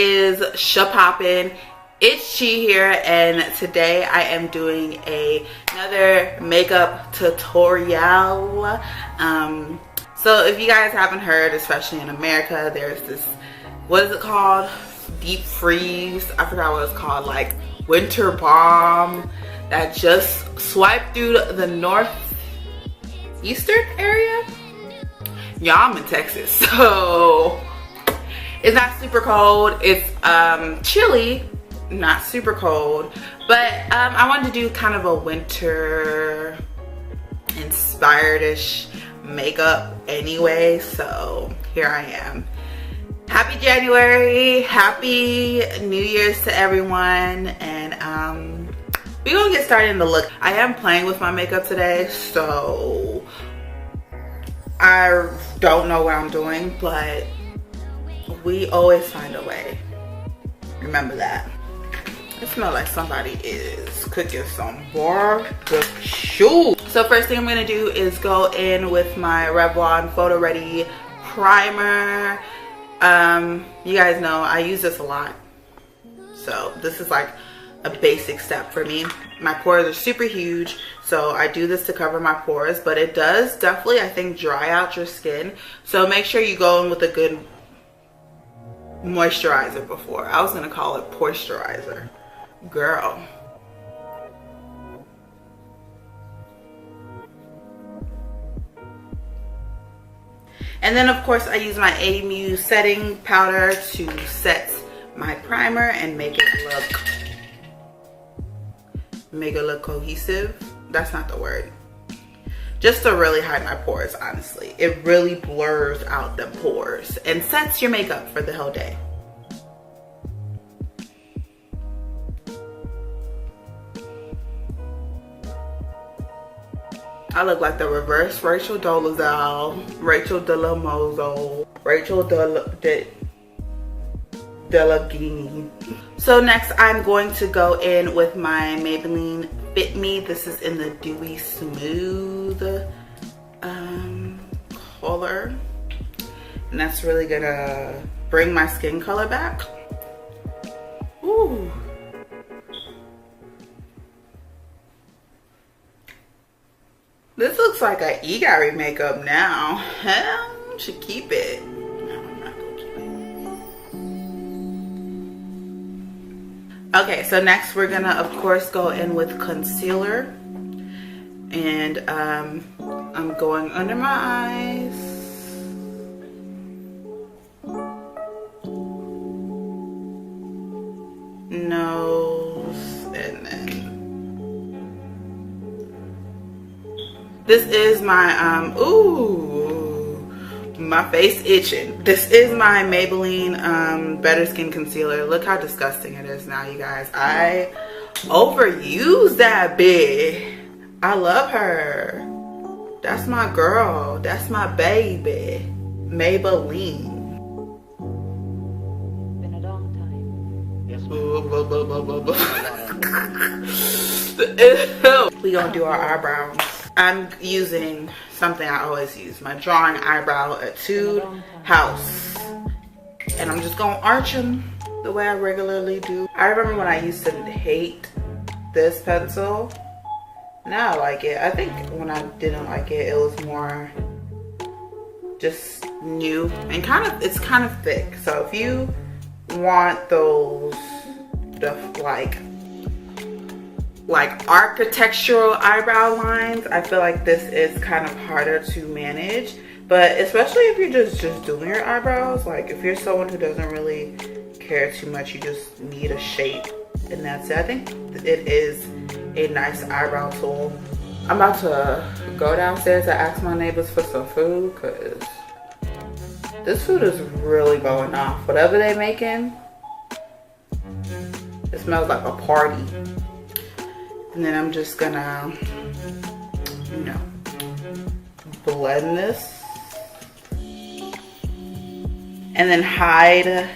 is Shapoppin'. It's Chi here, and today I am doing another makeup tutorial. So if you guys haven't heard, especially in America, there's this, what is it called? Deep freeze. I forgot what it's called, like winter bomb that just swiped through the northeastern area. Y'all, I'm in Texas, so it's not super cold. It's chilly, not super cold, but I wanted to do kind of a winter inspired-ish makeup anyway, so here I am. Happy January, happy New Year's to everyone, and we're gonna get started in the look. I am playing with my makeup today, so I don't know what I'm doing, but we always find a way. Remember that. It smells like somebody is cooking some barbecue. So first thing I'm gonna do is go in with my Revlon Photo Ready primer. You guys know I use this a lot, so this is like a basic step for me. My pores are super huge, so I do this to cover my pores, but it does definitely, I think, dry out your skin. So make sure you go in with a good moisturizer before. I was gonna call it poisturizer. Girl. And then of course I use my AMU setting powder to set my primer and make it look cohesive. That's not the word. Just to really hide my pores, honestly. It really blurs out the pores and sets your makeup for the whole day. I look like the reverse Rachel Dolezal, Rachel Delamozo, Rachel Delagini. So next I'm going to go in with my Maybelline Fit Me. This is in the Dewy Smooth color. And that's really gonna bring my skin color back. Ooh. This looks like an EGARI makeup now. Hell, should keep it. No, I'm not gonna keep it. Okay, so next we're gonna, of course, go in with concealer. And I'm going under my eyes. Nose, and then this is my, ooh, my face itching. This is my Maybelline Better Skin Concealer. Look how disgusting it is now, you guys. I overuse that bitch. I love her. That's my girl. That's my baby. Maybelline. Been a long time. We gonna do our eyebrows. I'm using something I always use, my drawing eyebrow Etude House. And I'm just gonna arch them the way I regularly do. I remember when I used to hate this pencil. Now I like it. I think when I didn't like it, it was more just new and it's kind of thick. So if you want those, like architectural eyebrow lines, I feel like this is kind of harder to manage. But especially if you're just doing your eyebrows, like if you're someone who doesn't really care too much, you just need a shape and that's it. I think it is a nice eyebrow tool. I'm about to go downstairs and ask my neighbors for some food because this food is really going off. Whatever they're making, it smells like a party. And then I'm just gonna, you know, blend this. And then hide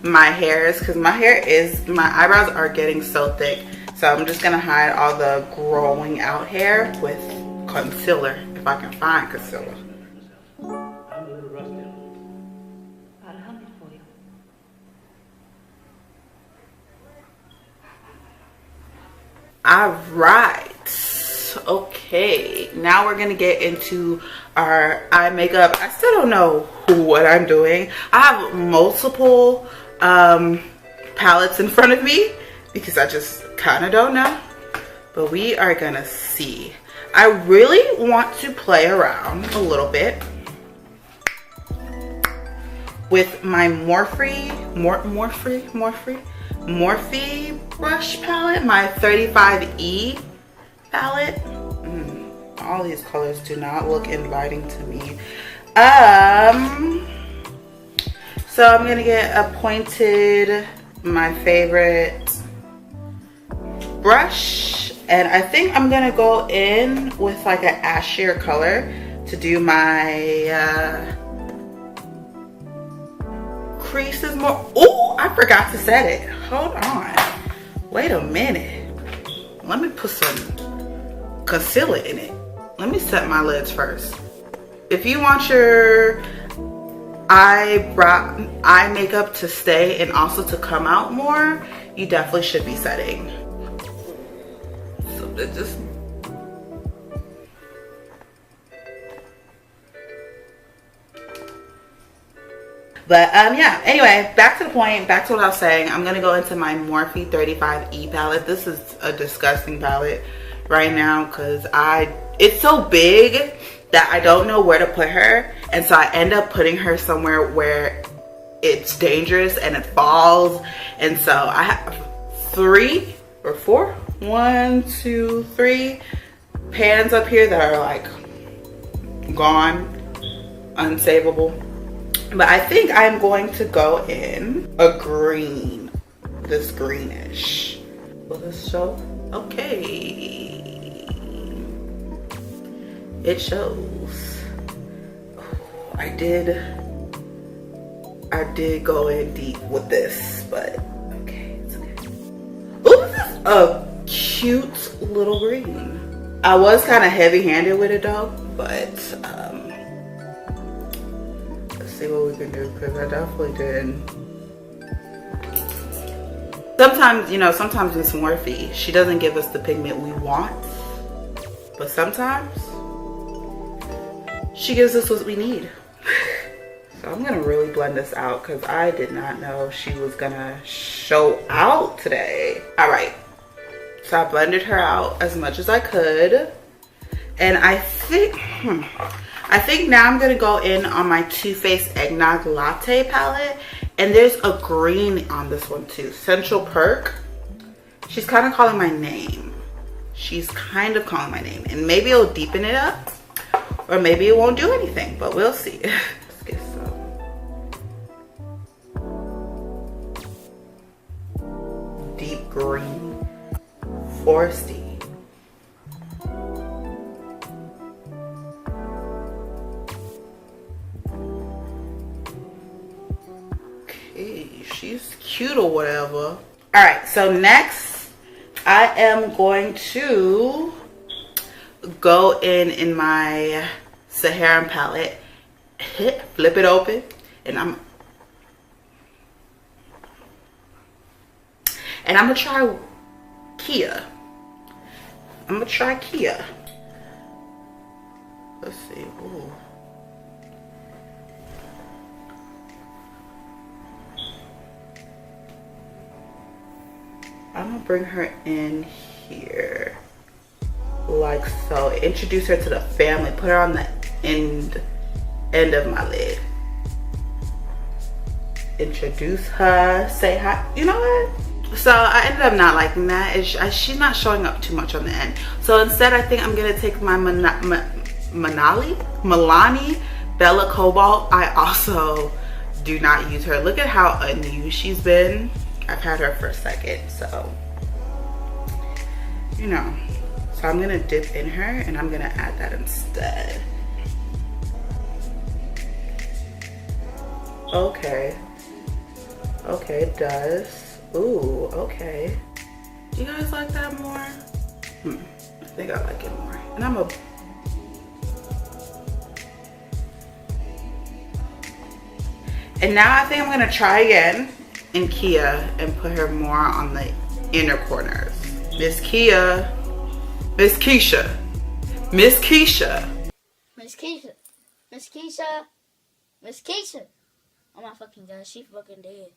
my hairs, because my eyebrows are getting so thick. So I'm just gonna hide all the growing out hair with concealer, if I can find concealer. All right. Okay, now we're gonna get into our eye makeup. I still don't know what I'm doing. I have multiple palettes in front of me because I just kind of don't know, but we are gonna see. I really want to play around a little bit with my Morphe brush palette, my 35E palette. All these colors do not look inviting to me. So I'm gonna get a pointed, my favorite brush, and I think I'm gonna go in with like an ashier color to do my creases more. Oh, I forgot to set it. Hold on. Wait a minute. Let me put some concealer in it. Let me set my lids first. If you want your eye makeup to stay and also to come out more, you definitely should be setting. So it just... But yeah, anyway, back to the point, back to what I was saying. I'm gonna go into my Morphe 35E palette. This is a disgusting palette right now because it's so big that I don't know where to put her. And so I end up putting her somewhere where it's dangerous and it falls. And so I have 3 or 4, 1, 2, 3 pans up here that are like gone, unsavable. But I think I'm going to go in a green, this greenish. Will this show? Okay. It shows. Oh, I did go in deep with this, but okay, it's okay. Oh, this is a cute little green. I was kind of heavy-handed with it though, but see what we can do, because I definitely did. Sometimes, you know, sometimes with Morphe, she doesn't give us the pigment we want, but sometimes she gives us what we need. So I'm gonna really blend this out because I did not know she was gonna show out today. All right, so I blended her out as much as I could, and I think now I'm gonna go in on my Too Faced Eggnog Latte palette, and there's a green on this one too, Central Perk. She's kind of calling my name. And maybe it'll deepen it up, or maybe it won't do anything, but we'll see. Let's get some deep green, foresty. She's cute or whatever. All right, so next I am going to go in my Saharan palette, flip it open, and I'm gonna try Kia. Let's see. Ooh. I'm gonna bring her in here like so. Introduce her to the family. Put her on the end of my lid. Introduce her. Say hi. You know what? So I ended up not liking that. She's not showing up too much on the end. So instead, I think I'm gonna take my Milani Bella Cobalt. I also do not use her. Look at how unused she's been. I've had her for a second, so you know. So I'm gonna dip in her and I'm gonna add that instead. Okay, it does. Ooh, okay. Do you guys like that more? I think I like it more. And and now I think I'm gonna try again in Kia and put her more on the inner corners. Miss Kia, Miss Keisha. Miss Keisha. Miss Keisha. Miss Keisha. Miss Keisha. Oh my fucking god, she fucking dead.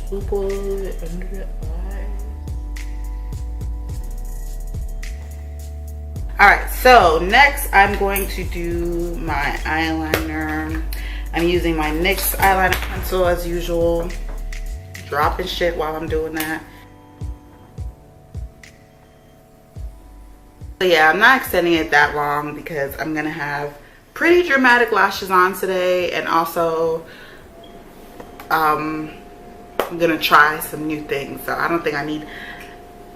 Super under the eye. Alright, so next I'm going to do my eyeliner. I'm using my NYX eyeliner pencil as usual. Dropping shit while I'm doing that. So yeah, I'm not extending it that long because I'm gonna have pretty dramatic lashes on today, and also I'm gonna try some new things, so I don't think I need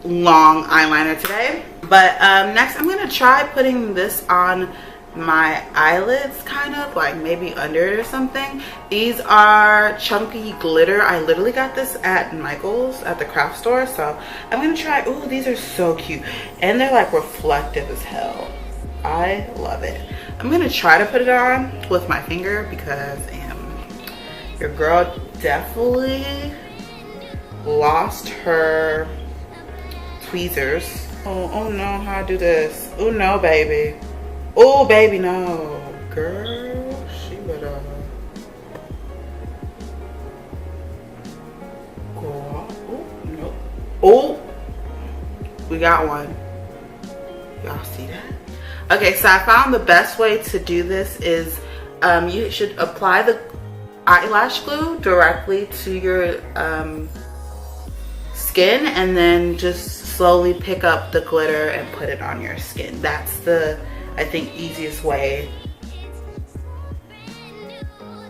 long eyeliner today. But next I'm gonna try putting this on my eyelids, kind of like maybe under it or something. These are chunky glitter. I literally got this at Michael's at the craft store, so I'm gonna try. Ooh, these are so cute, and they're like reflective as hell. I love it. I'm gonna try to put it on with my finger because your girl definitely lost her tweezers. Oh no, how I do this? Oh no, baby. Oh baby, no. Girl, she better go off. Oh no. Oh, we got one. Y'all see that? Okay, so I found the best way to do this is you should apply the eyelash glue directly to your skin, and then just slowly pick up the glitter and put it on your skin. That's the, I think, easiest way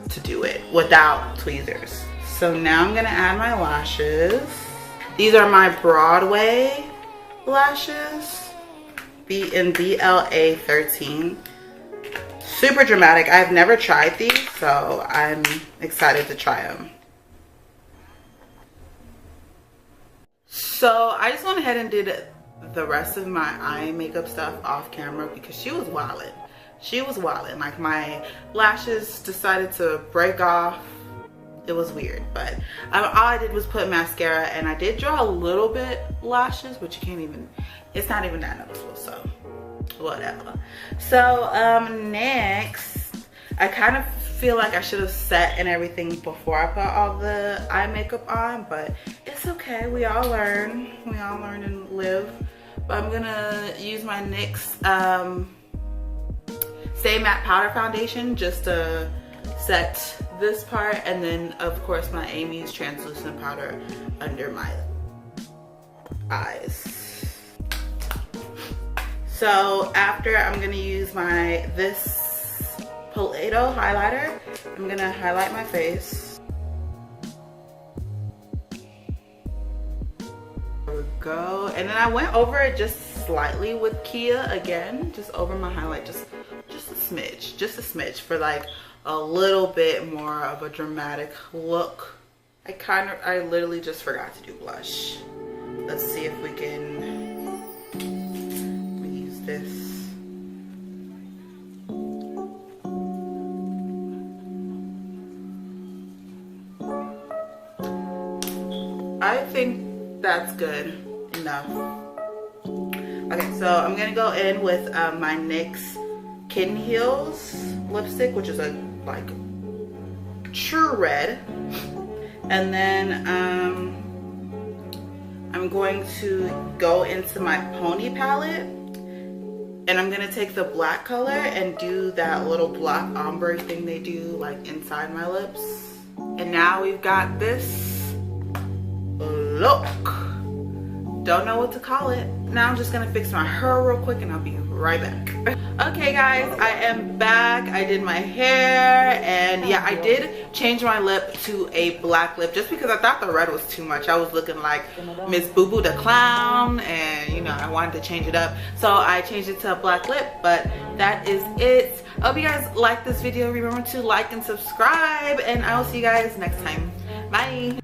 to do it without tweezers. So now I'm gonna add my lashes. These are my Broadway lashes, in BLA 13. Super dramatic. I've never tried these, so I'm excited to try them. So I just went ahead and did the rest of my eye makeup stuff off camera because she was wildin'. She was wildin'. Like, my lashes decided to break off. It was weird, but all I did was put mascara, and I did draw a little bit lashes, but you can't even, it's not even that noticeable, so whatever. So next, I kind of feel like I should have set and everything before I put all the eye makeup on, but it's okay. We all learn. We all learn and live. But I'm gonna use my NYX Stay Matte Powder Foundation just to set this part, and then of course my Amy's translucent powder under my eyes. So after, I'm gonna use this Play-Doh highlighter. I'm gonna highlight my face. There we go. And then I went over it just slightly with Kia again, just over my highlight, just a smidge for like a little bit more of a dramatic look. I literally just forgot to do blush. Let's see if we can use this. I think that's good enough. Okay, so I'm gonna go in with my NYX Kitten Heels lipstick, which is a like true red, and then I'm going to go into my pony palette, and I'm gonna take the black color and do that little black ombre thing they do like inside my lips. And now we've got this look. Don't know what to call it. Now I'm just gonna fix my hair real quick and I'll be right back. Okay guys, I am back. I did my hair, and yeah, I did change my lip to a black lip just because I thought the red was too much. I was looking like Miss Boo Boo the Clown, and you know, I wanted to change it up. So I changed it to a black lip, but that is it. I hope you guys like this video. Remember to like and subscribe, and I will see you guys next time. Bye.